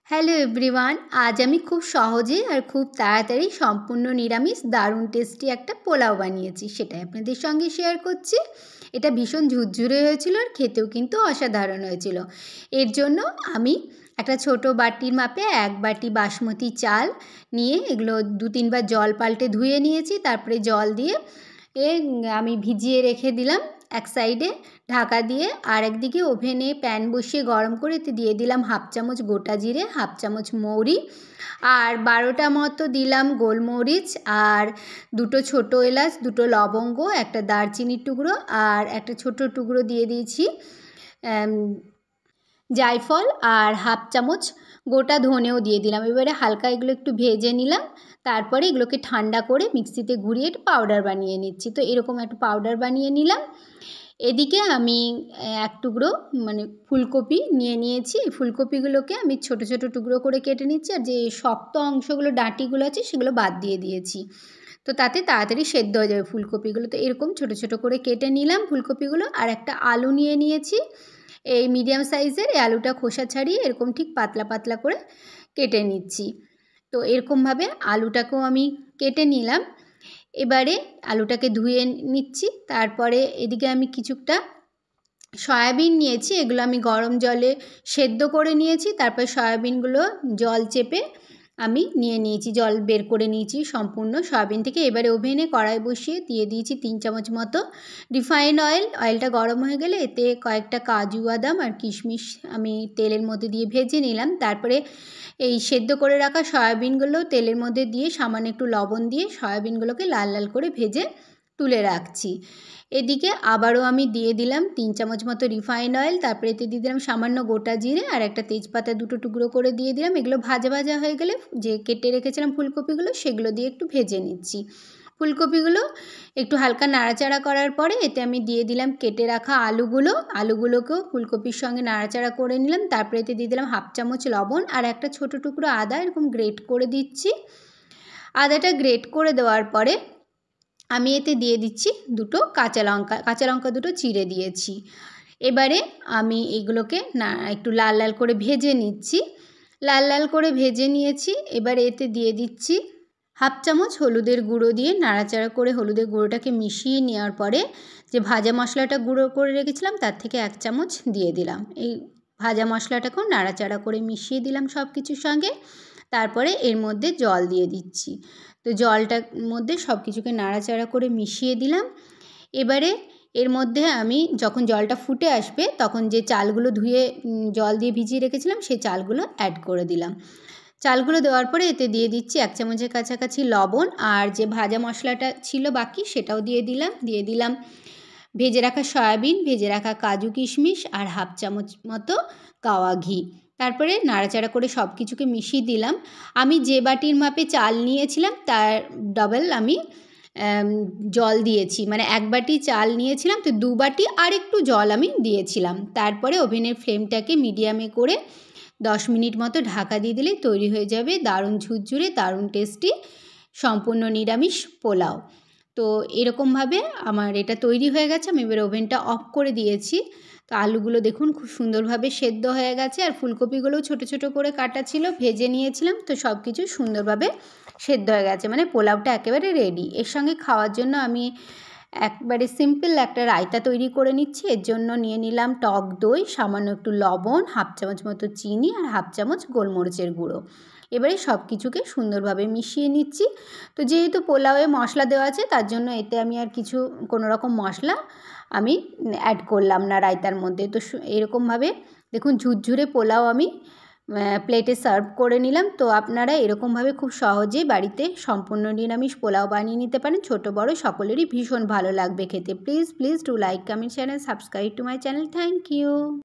Hello everyone, আজ আমি খুব সহজে আর খুব তাড়াতাড়ি সম্পূর্ণ নিরামিষ দারুণ টেস্টি একটা পোলাও বানিয়েছি। সেটাই আপনাদের সঙ্গে শেয়ার করছি। এটা ভীষণ ঝুরঝুরে হয়েছিল আর খেতেও কিন্তু অসাধারণ হয়েছিল। এর জন্য আমি একটা ছোট বাটির মাপে 1 বাটি বাসমতি চাল নিয়ে এগুলো 2-3 বার জল পাল্টে ধুয়ে নিয়েছি। তারপরে জল দিয়ে আমি ভিজিয়ে রেখে দিলাম এক সাইডে ঢাকা দিয়ে। আর একদিকে ওভেনে প্যান বসিয়ে গরম করে দিয়ে দিলাম 1/2 চামচ গোটা জিরে, 1/2 চামচ মৌরি, আর 12টা মতো দিলাম গোলমরিচ, আর 2টো ছোটো এলাচ, 2টো লবঙ্গ, একটা দারচিনির টুকরো, আর একটা ছোটো টুকরো দিয়ে দিয়েছি জায়ফল, আর 1/2 চামচ গোটা ধনেও দিয়ে দিলাম। এবারে হালকা এগুলো একটু ভেজে নিলাম। তারপরে এগুলোকে ঠান্ডা করে মিক্সিতে ঘুরিয়ে একটু পাউডার বানিয়ে নিচ্ছি। তো এরকম একটু পাউডার বানিয়ে নিলাম। এদিকে আমি এক টুকরো ফুলকপি নিয়ে নিয়েছি। এই ফুলকপিগুলোকে আমি ছোট ছোট টুকরো করে কেটে নিচ্ছি, আর যে শক্ত অংশগুলো ডাঁটিগুলো আছে সেগুলো বাদ দিয়ে দিয়েছি। তো তাতে তাড়াতাড়ি সেদ্ধ হয়ে যাবে ফুলকপিগুলো। তো এরকম ছোট ছোট করে কেটে নিলাম ফুলকপিগুলো। আর একটা আলু নিয়ে নিয়েছি এই মিডিয়াম সাইজের। এই আলুটা খোসা ছাড়িয়ে এরকম ঠিক পাতলা পাতলা করে কেটে নিচ্ছি। তো এরকমভাবে আলুটাকেও আমি কেটে নিলাম। এবারে আলুটাকে ধুয়ে নিচ্ছি। তারপরে এদিকে আমি কিছুটা সয়াবিন নিয়েছি, এগুলো আমি গরম জলে সেদ্ধ করে নিয়েছি। তারপর সয়াবিনগুলো জল চেপে আমি নিয়ে নিয়েছি, জল বের করে নিয়েছি সম্পূর্ণ সয়াবিন থেকে। এবারে ওভেনে কড়াই বসিয়ে দিয়ে দিয়েছি 3 চামচ মতো রিফাইন্ড অয়েল। অয়েলটা গরম হয়ে গেলে এতে কয়েকটা কাজু বাদাম আর কিশমিশ আমি তেলের মধ্যে দিয়ে ভেজে নিলাম। তারপরে এই সেদ্ধ করে রাখা সয়াবিনগুলো তেলের মধ্যে দিয়ে সামান্য একটু লবণ দিয়ে সয়াবিনগুলোকে লাল লাল করে ভেজে তুলে রাখছি। এদিকে আবারও আমি দিয়ে দিলাম 3 চামচ মতো রিফাইন্ড অয়েল। তারপরে এতে দিয়ে দিলাম সামান্য গোটা জিরে আর একটা তেজপাতা 2টো টুকরো করে দিয়ে দিলাম। এগুলো ভাজা ভাজা হয়ে গেলে যে কেটে রেখেছিলাম ফুলকপিগুলো সেগুলো দিয়ে একটু ভেজে নিচ্ছি। ফুলকপিগুলো একটু হালকা নাড়াচাড়া করার পরে এতে আমি দিয়ে দিলাম কেটে রাখা আলুগুলোকেও ফুলকপির সঙ্গে নাড়াচাড়া করে নিলাম। তারপরে এতে দিয়ে দিলাম 1/2 চামচ লবণ আর একটা ছোটো টুকরো আদা এরকম গ্রেট করে দিচ্ছি। আদাটা গ্রেট করে দেওয়ার পরে আমি এতে দিয়ে দিচ্ছি 2টো কাঁচা লঙ্কা 2টো চিড়ে দিয়েছি। এবারে আমি এগুলোকে একটু লাল লাল করে ভেজে নিচ্ছি। লাল লাল করে ভেজে নিয়েছি। এবারে এতে দিয়ে দিচ্ছি 1/2 চামচ হলুদের গুঁড়ো দিয়ে নাড়াচাড়া করে হলুদের গুঁড়োটাকে মিশিয়ে নেওয়ার পরে যে ভাজা মশলাটা গুঁড়ো করে রেখেছিলাম তার থেকে 1 চামচ দিয়ে দিলাম। এই ভাজা মশলাটাকেও নাড়াচাড়া করে মিশিয়ে দিলাম সব কিছুর সঙ্গে। তারপরে এর মধ্যে জল দিয়ে দিচ্ছি। তো জলটার মধ্যে সব কিছুকে নাড়াচাড়া করে মিশিয়ে দিলাম। এবারে এর মধ্যে আমি যখন জলটা ফুটে আসবে তখন যে চালগুলো ধুয়ে জল দিয়ে ভিজিয়ে রেখেছিলাম সেই চালগুলো অ্যাড করে দিলাম। চালগুলো দেওয়ার পরে এতে দিয়ে দিচ্ছি 1 চামচের কাছাকাছি লবণ, আর যে ভাজা মশলাটা ছিল বাকি সেটাও দিয়ে দিলাম ভেজে রাখা সয়াবিন, ভেজে রাখা কাজু কিশমিশ আর 1/2 চামচ মতো গাওয়া ঘি। তারপরে নাড়াচাড়া করে সব কিছুকে মিশিয়ে দিলাম। আমি যে বাটির মাপে চাল নিয়েছিলাম তার ডাবল আমি জল দিয়েছি, 1 বাটি চাল নিয়েছিলাম তো 2 বাটি আর একটু জল আমি দিয়েছিলাম। তারপরে ওভেনের ফ্লেমটাকে মিডিয়ামে করে 10 মিনিট মতো ঢাকা দিয়ে দিলেই তৈরি হয়ে যাবে দারুণ ঝুরঝুরে দারুণ টেস্টি সম্পূর্ণ নিরামিষ পোলাও। তো এরকমভাবে আমার এটা তৈরি হয়ে গেছে। আমি এবার ওভেনটা অফ করে দিয়েছি। তো আলুগুলো দেখুন খুব সুন্দরভাবে সেদ্ধ হয়ে গেছে, আর ফুলকপিগুলোও ছোটো ছোটো করে কাটা ছিল, ভেজে নিয়েছিলাম। তো সব কিছু সুন্দরভাবে সেদ্ধ হয়ে গেছে, পোলাওটা একেবারে রেডি। এর সঙ্গে খাওয়ার জন্য আমি একবারে সিম্পল একটা রায়তা তৈরি করে নিচ্ছি। এর জন্য নিয়ে নিলাম টক দই, সামান্য একটু লবণ, 1/2 চামচ মতো চিনি আর 1/2 চামচ গোলমরিচের গুঁড়ো। এবারে সব কিছুকে সুন্দরভাবে মিশিয়ে নিচ্ছি। তো যেহেতু পোলাওয়ে মশলা দেওয়া আছে তার জন্য এতে আমি আর কোনো রকম মশলা আমি অ্যাড করলাম না রায়তার মধ্যে। তো এরকমভাবে দেখুন ঝুরঝুরে পোলাও আমি প্লেটে সার্ভ করে নিলাম। তো আপনারা এরকমভাবে খুব সহজেই বাড়িতে সম্পূর্ণ নিরামিষ পোলাও বানিয়ে নিতে পারেন। ছোট বড় সকলেরই ভীষণ ভালো লাগবে খেতে। Please do like, comment, channel, subscribe to my channel. Thank you.